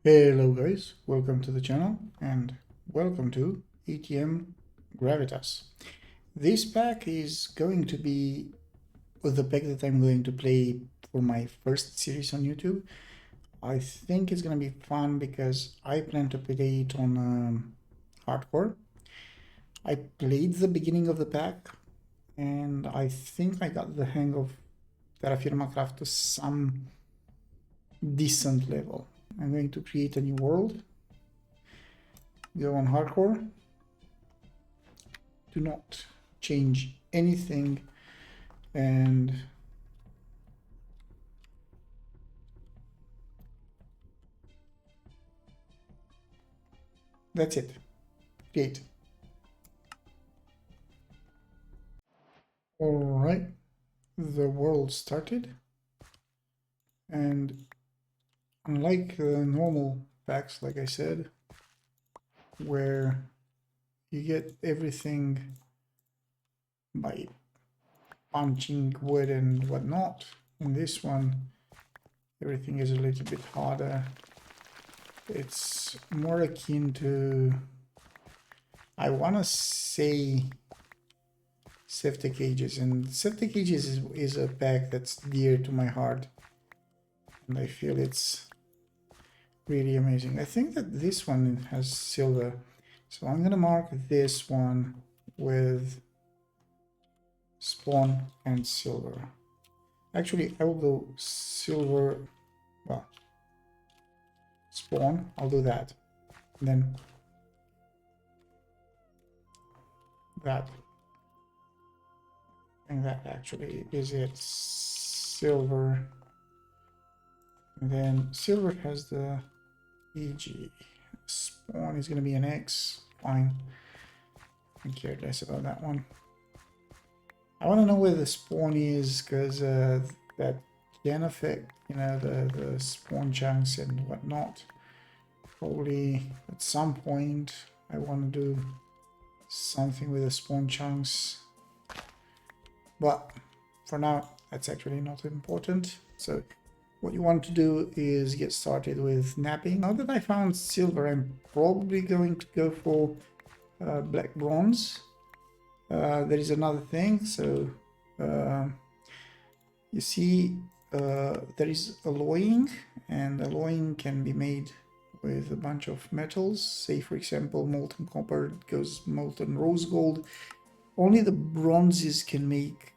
Hello guys, welcome to the channel and welcome to ATM Gravitas. This pack is going to be the pack that I'm going to play for my first series on YouTube. I think it's going to be fun because I plan to play it on hardcore. I played the beginning of the pack and I think I got the hang of Terrafirmacraft to some decent level. I'm going to create a new world, go on hardcore, do not change anything, and that's it. Create. Alright, the world started, and unlike normal packs, like I said, where you get everything by punching wood and whatnot, in this one everything is a little bit harder. It's more akin to, I want to say, safety cages, and safety cages is a pack that's dear to my heart, and I feel it's really amazing. I think that this one has silver, so I'm gonna mark this one with spawn and silver. Actually, I will go silver, well, spawn, I'll do that, and then that. And that actually is it. Silver. And then silver has the EG. Spawn is going to be an X. Fine. I care less about that one. I want to know where the spawn is because that can affect, you know, the spawn chunks and whatnot. Probably at some point I want to do something with the spawn chunks. But for now, that's actually not important. So what you want to do is get started with knapping. Now that I found silver, I'm probably going to go for black bronze. There is another thing. So you see there is alloying, and alloying can be made with a bunch of metals. Say, for example, molten copper goes molten rose gold. Only the bronzes can make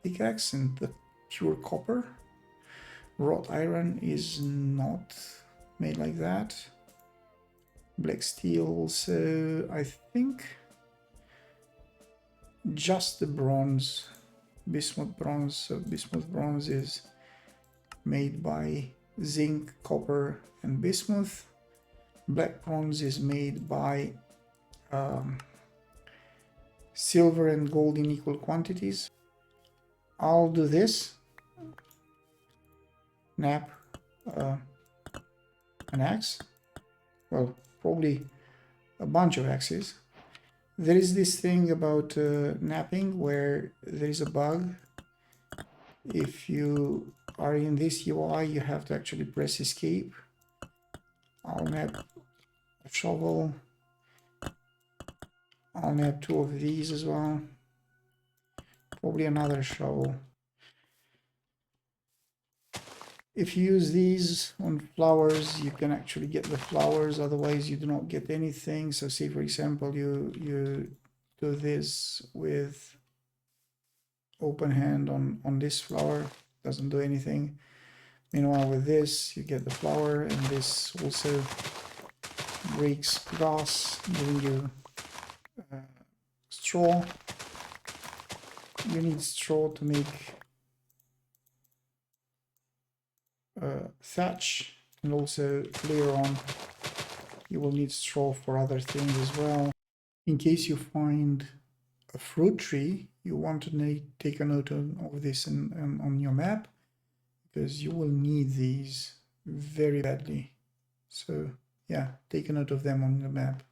pickaxe and the pure copper. Wrought iron is not made like that. Black steel also, I think just the bronze, bismuth bronze. So bismuth bronze is made by zinc, copper and bismuth. Black bronze is made by silver and gold in equal quantities. I'll do this. Knap an axe. Well, probably a bunch of axes. There is this thing about knapping where there is a bug. If you are in this UI, you have to actually press escape. I'll knap a shovel. I'll knap 2 of these as well. Probably another shovel. If you use these on flowers, you can actually get the flowers, otherwise you do not get anything. So say, for example, you do this with open hand on this flower, doesn't do anything. Meanwhile, with this, you get the flower, and this also breaks glass, giving you straw. You need straw to make thatch, and also later on you will need straw for other things as well. In case you find a fruit tree, you want to take a note of this on your map, because you will need these very badly. So yeah, take a note of them on your map.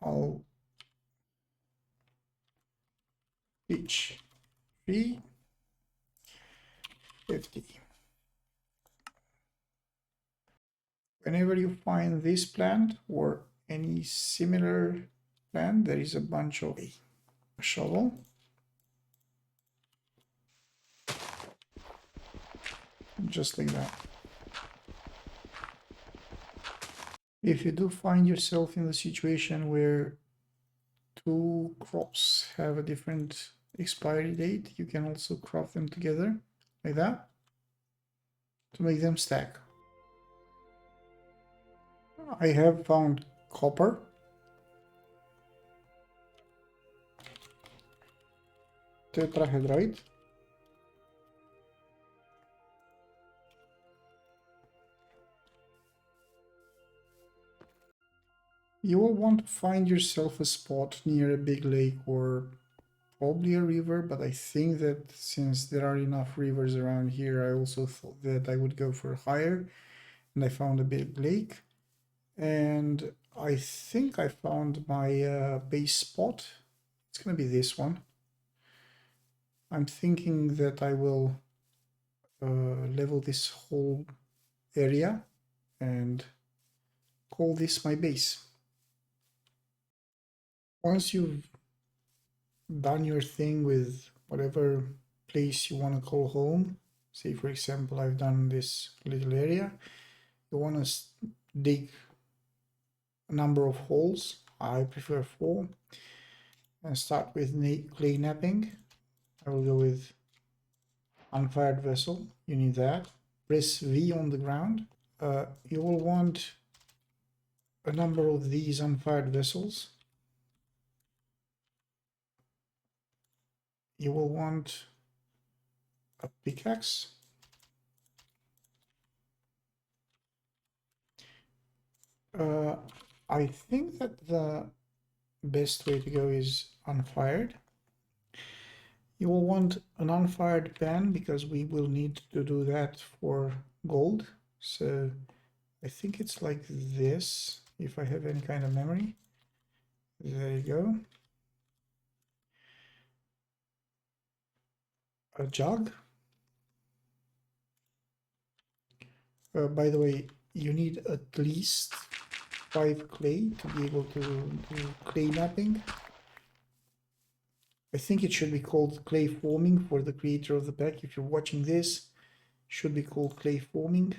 I'll reach 350. whenever you find this plant or any similar plant, there is a bunch of a shovel. Just like that. If you do find yourself in the situation where two crops have a different expiry date, you can also crop them together like that to make them stack. I have found copper. Tetrahedrite. You will want to find yourself a spot near a big lake or probably a river, but I think that since there are enough rivers around here, I also thought that I would go for higher, and I found a big lake. And I think I found my base spot. It's gonna be this one. I'm thinking that I will level this whole area and call this my base. Once you've done your thing with whatever place you want to call home, say for example I've done this little area, you want to dig a number of holes. I prefer 4, and start with clay knapping. I will go with unfired vessel. You need that. Press V on the ground. You will want a number of these unfired vessels. You will want a pickaxe. I think that the best way to go is unfired. You will want an unfired pan because we will need to do that for gold. So I think it's like this, if I have any kind of memory. There you go. A jug. By the way, you need at least 5 clay to be able to do clay knapping. I think it should be called clay forming for the creator of the pack. If you're watching this, it should be called clay forming,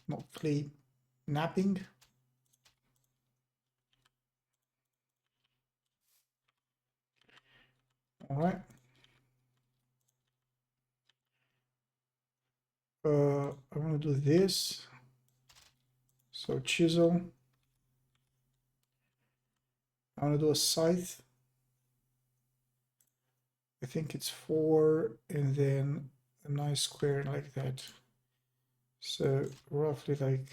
not clay knapping. All right. I want to do this. So chisel. I want to do a scythe. I think it's 4 and then a nice square like that. So roughly like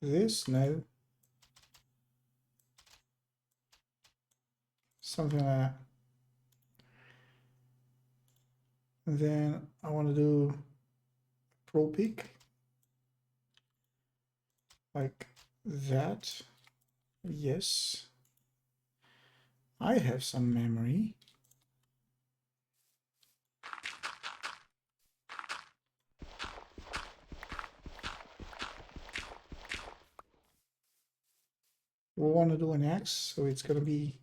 this, no. Something like that. And then I want to do propick like that. Yes. I have some memory. We want to do an axe, so it's going to be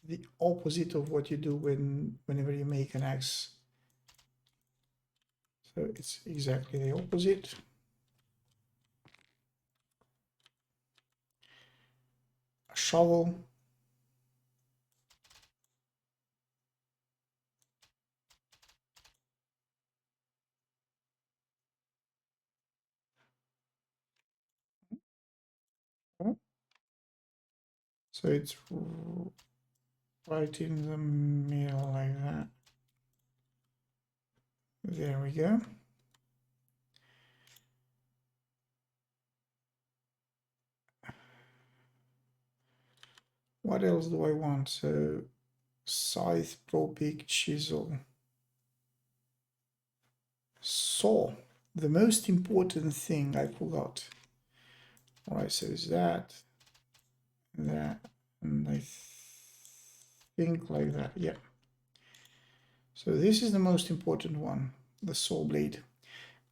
the opposite of what you do whenever you make an axe. So it's exactly the opposite. A shovel. So it's right in the middle like that. There we go. What else do I want? So scythe, propick, chisel, saw. The most important thing I forgot. All right, so is that, and I think like that. Yeah. So this is the most important one, the saw blade,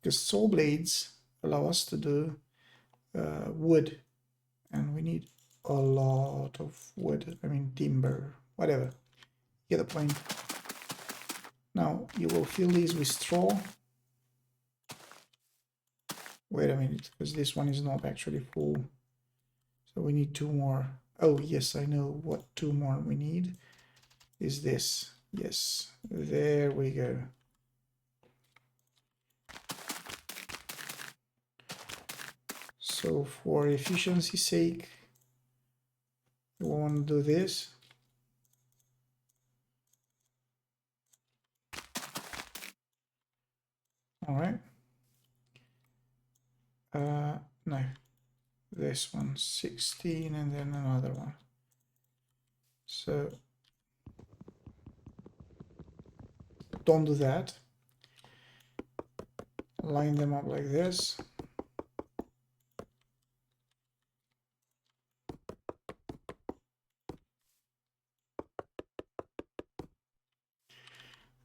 because saw blades allow us to do wood, and we need a lot of wood. I mean timber, whatever. Get the point. Now you will fill these with straw. Wait a minute, because this one is not actually full. So we need 2 more. Oh yes, I know what 2 more we need. Is this. Yes, there we go. So for efficiency's sake, we want to do this. All right. No, this one 16 and then another one. So don't do that. Line them up like this.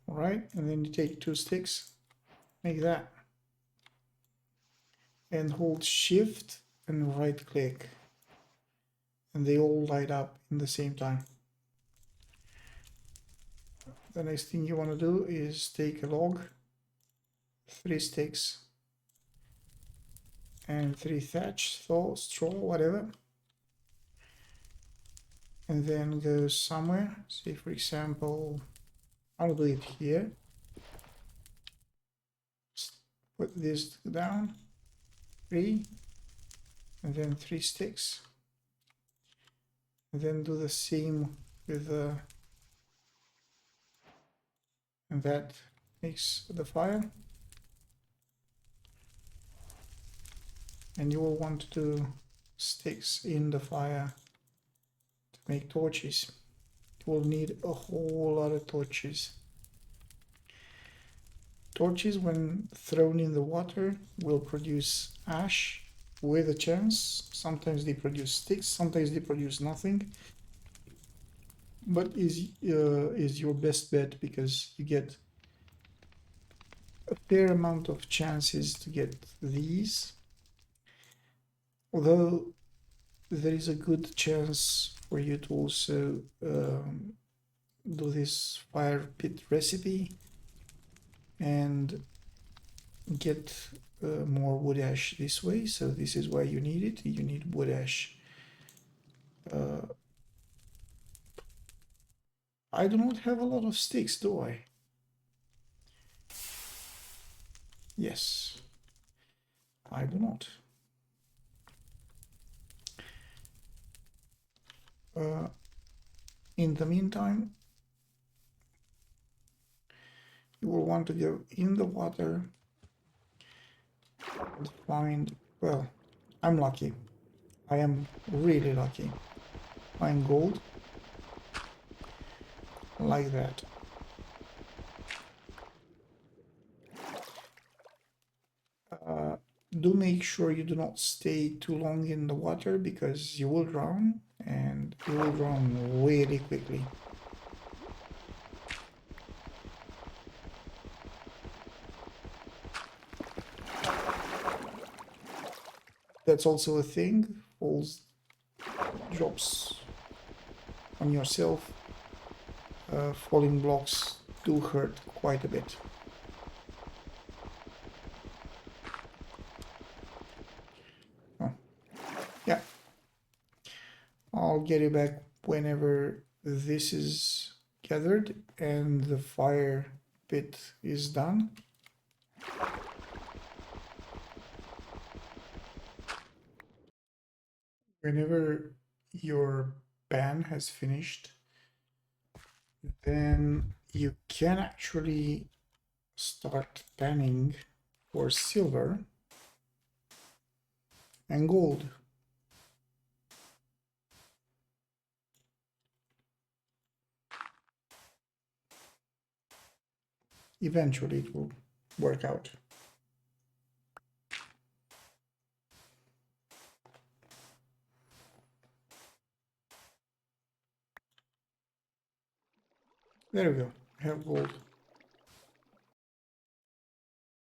All right, and then you take 2 sticks, make that, and hold shift and right click, and they all light up in the same time. The next thing you want to do is take a log, 3 sticks, and 3 thatch, straw, whatever, and then go somewhere. Say for example, I'll do it here. Put this down, 3, and then 3 sticks, and then do the same with the, and that makes the fire. And you will want to do sticks in the fire to make torches. You will need a whole lot of torches. Torches, when thrown in the water, will produce ash with a chance. Sometimes they produce sticks, sometimes they produce nothing. But is your best bet, because you get a fair amount of chances to get these. Although there is a good chance for you to also do this fire pit recipe and get more wood ash this way. So this is why you need it. You need wood ash. I do not have a lot of sticks, do I? Yes, I do not. In the meantime, you will want to go in the water and find, well, I'm lucky. I am really lucky. Find gold like that. Do make sure you do not stay too long in the water, because you will drown, and you will drown really quickly. That's also a thing. Falls drops on yourself. Falling blocks do hurt quite a bit. Oh, yeah. I'll get you back whenever this is gathered and the fire pit is done. Whenever your pan has finished, then you can actually start panning for silver and gold. Eventually it will work out. There we go, I have gold.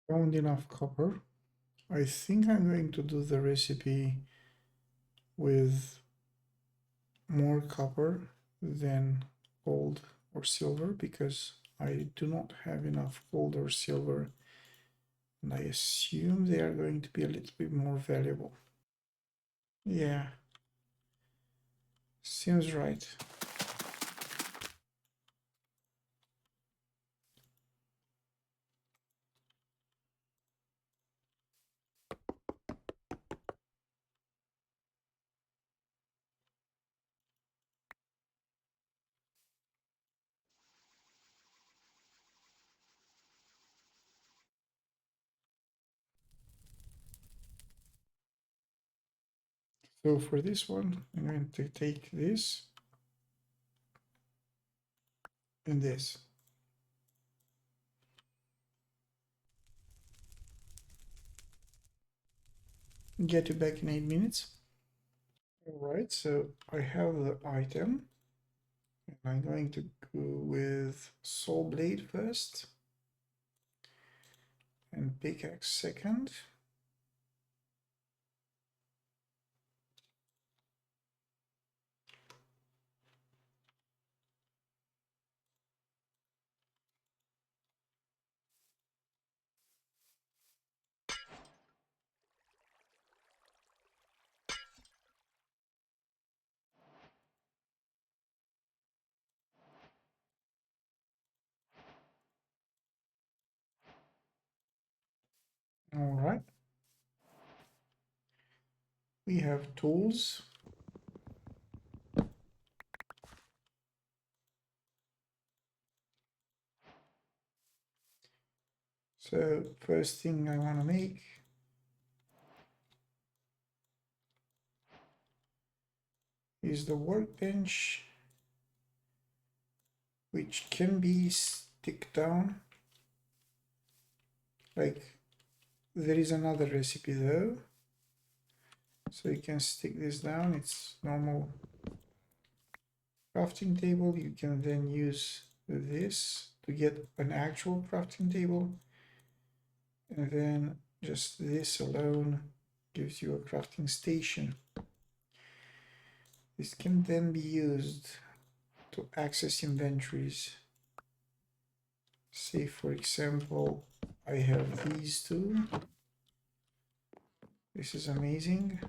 Found enough copper. I think I'm going to do the recipe with more copper than gold or silver because I do not have enough gold or silver, and I assume they are going to be a little bit more valuable. Yeah, seems right. So for this one, I'm going to take this and this. Get you back in 8 minutes. Alright, so I have the item. And I'm going to go with saw blade first and pickaxe second. All right. We have tools. So first thing I want to make is the workbench, which can be stick down. Like there is another recipe though. So you can stick this down. It's normal crafting table. You can then use this to get an actual crafting table. And then just this alone gives you a crafting station. This can then be used to access inventories. Say for example, I have these two. This is amazing.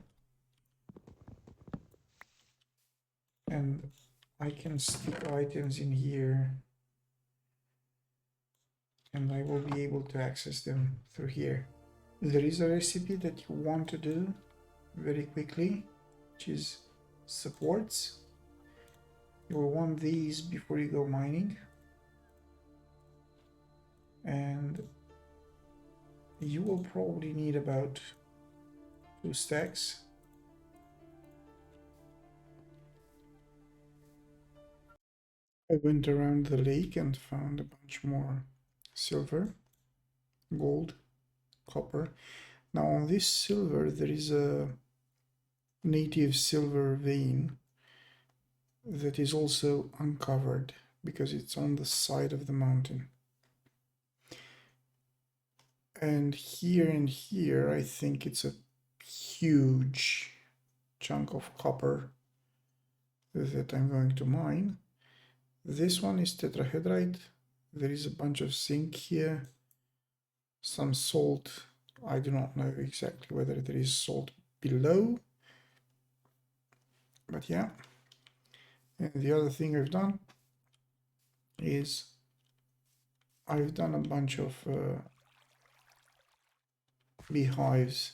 And I can stick items in here and I will be able to access them through here. There is a recipe that you want to do very quickly, which is supports. You will want these before you go mining. And you will probably need about 2 stacks. I went around the lake and found a bunch more silver, gold, copper. Now on this silver there is a native silver vein that is also uncovered because it's on the side of the mountain. And here I think it's a huge chunk of copper that I'm going to mine. This one is tetrahedrite. There is a bunch of zinc here, some salt. I do not know exactly whether there is salt below, but yeah. And the other thing I've done is I've done a bunch of beehives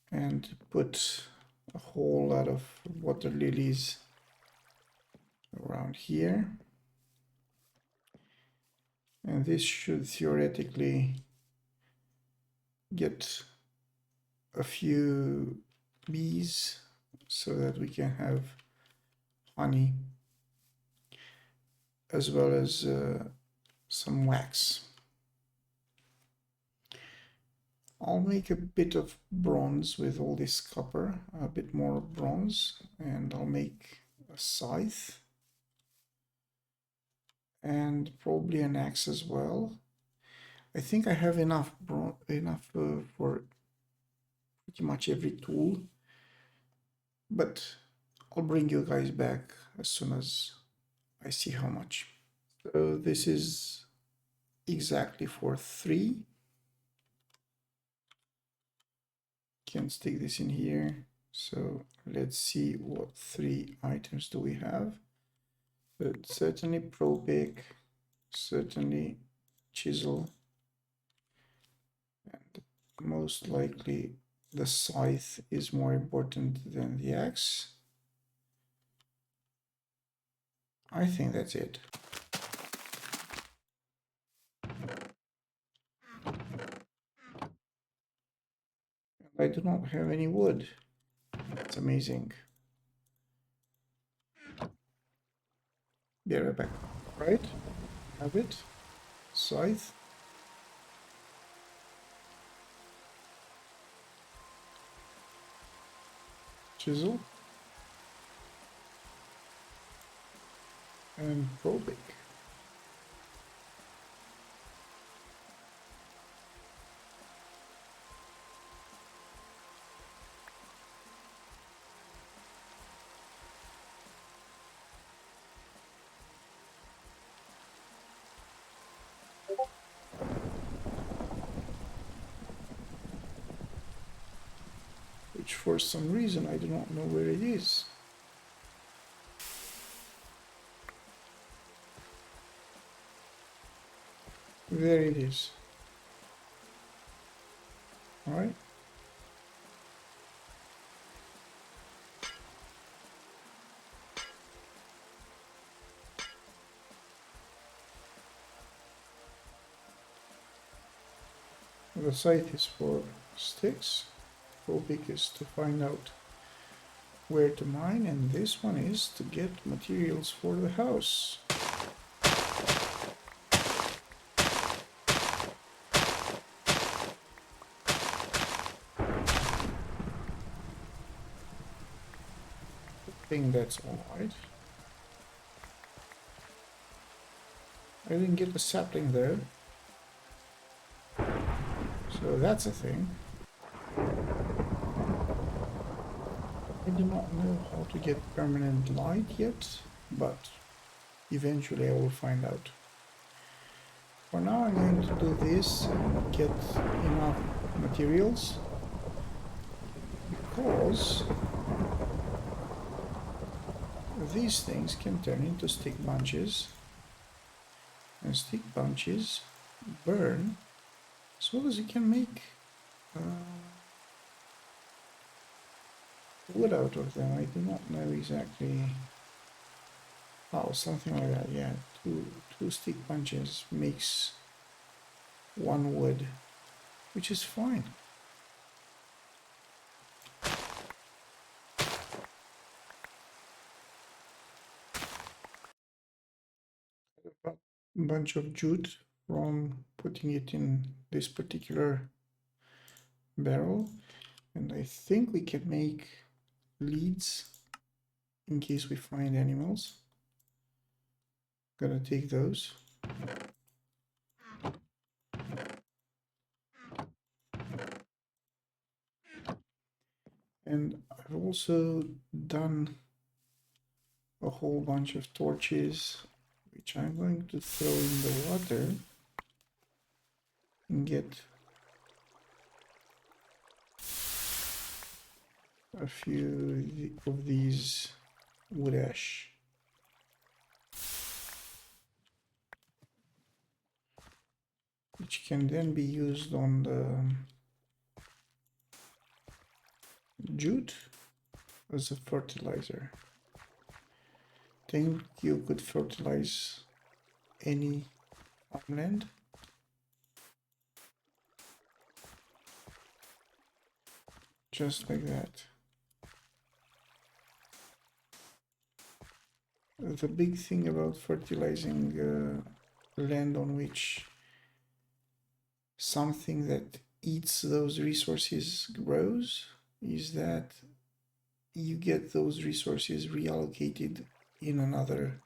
and put a whole lot of water lilies around here. And this should theoretically get a few bees so that we can have honey as well as some wax. I'll make a bit of bronze with all this copper, a bit more bronze, and I'll make a scythe and probably an axe as well. I think I have enough for pretty much every tool, but I'll bring you guys back as soon as I see how much. So this is exactly for 3. Can stick this in here. So let's see what 3 items do we have. So certainly propick, certainly chisel, and most likely the scythe is more important than the axe. I think that's it. I do not have any wood. It's amazing. Be right back. Right? Have it. Scythe. Chisel. And propick. Which for some reason I do not know where it is. There it is. Alright. The scythe is for sticks. Propick is to find out where to mine, and this one is to get materials for the house. I think that's alright. I didn't get the sapling there. So that's a thing. I do not know how to get permanent light yet, but eventually I will find out. For now I'm going to do this and get enough materials, because these things can turn into stick bunches, and stick bunches burn as well as you can make wood out of them. I do not know exactly how, something like that. Yeah, two stick bunches makes 1 wood, which is fine. A bunch of jute from putting it in this particular barrel, and I think we can make leads in case we find animals. Gonna take those. And I've also done a whole bunch of torches, which I'm going to throw in the water and get a few of these wood ash. Which can then be used on the jute as a fertilizer. Think you could fertilize any farmland. Just like that. The big thing about fertilizing land on which something that eats those resources grows is that you get those resources reallocated in another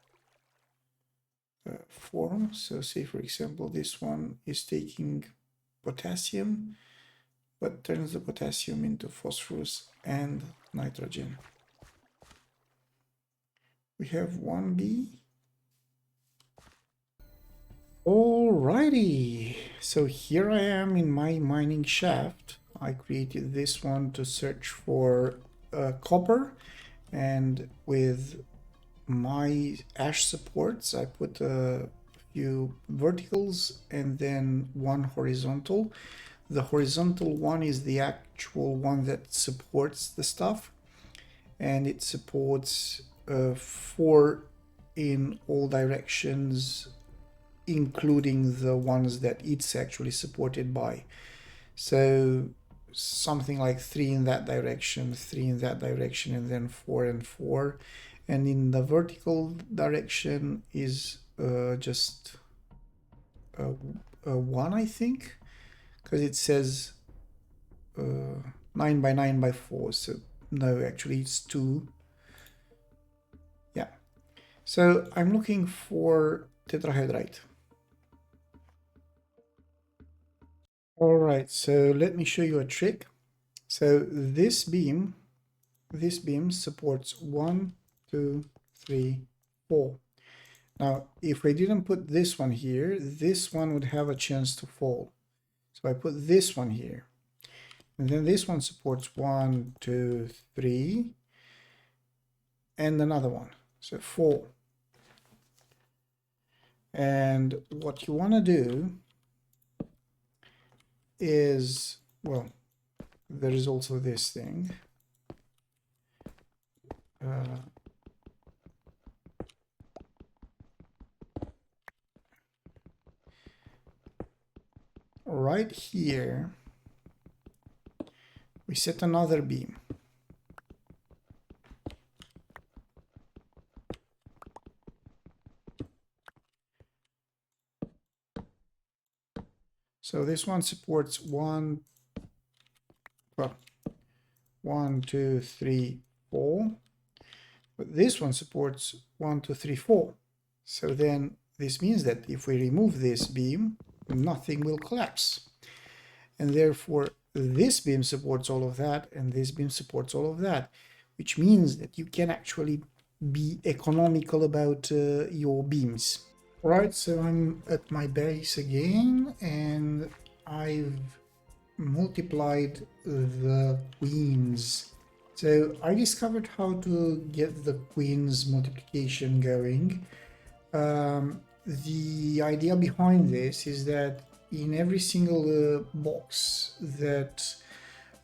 form. So say for example this one is taking potassium but turns the potassium into phosphorus and nitrogen. We have one bee. Alrighty, so here I am in my mining shaft. I created this one to search for copper, and with my ash supports I put a few verticals and then one horizontal. The horizontal one is the actual one that supports the stuff, and it supports 4 in all directions, including the ones that it's actually supported by. So something like 3 in that direction, 3 in that direction, and then 4 and 4. And in the vertical direction is just 1, I think, because it says 9 by 9 by 4. So no, actually it's 2. Yeah. So I'm looking for tetrahedrite. All right, so let me show you a trick. So this beam supports 1, 2, 3, 4. Now, if I didn't put this one here, this one would have a chance to fall. So I put this one here. And then this one supports 1, 2, 3, and another one. So 4. And what you want to do is, well, there is also this thing. Right here, we set another beam. So this one supports 1, 2, 3, 4. But this one supports 1, 2, 3, 4. So then this means that if we remove this beam, nothing will collapse. And therefore this beam supports all of that, and this beam supports all of that, which means that you can actually be economical about your beams. Right, so I'm at my base again, and I've multiplied the queens. So I discovered how to get the queens multiplication going. The idea behind this is that in every single box that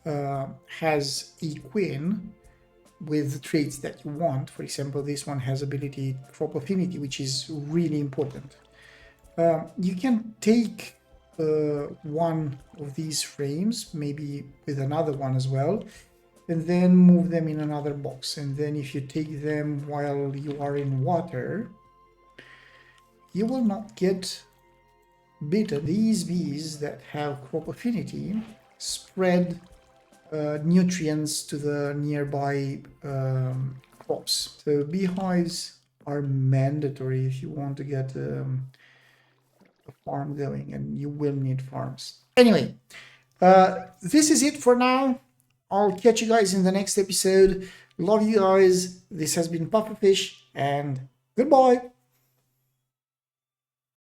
has a queen with the traits that you want, for example, this one has ability crop affinity, which is really important. You can take one of these frames, maybe with another one as well, and then move them in another box. And then if you take them while you are in water, you will not get bitten. These bees that have crop affinity spread nutrients to the nearby crops. So beehives are mandatory if you want to get a farm going, and you will need farms. Anyway, this is it for now. I'll catch you guys in the next episode. Love you guys. This has been Pufferfish, and goodbye.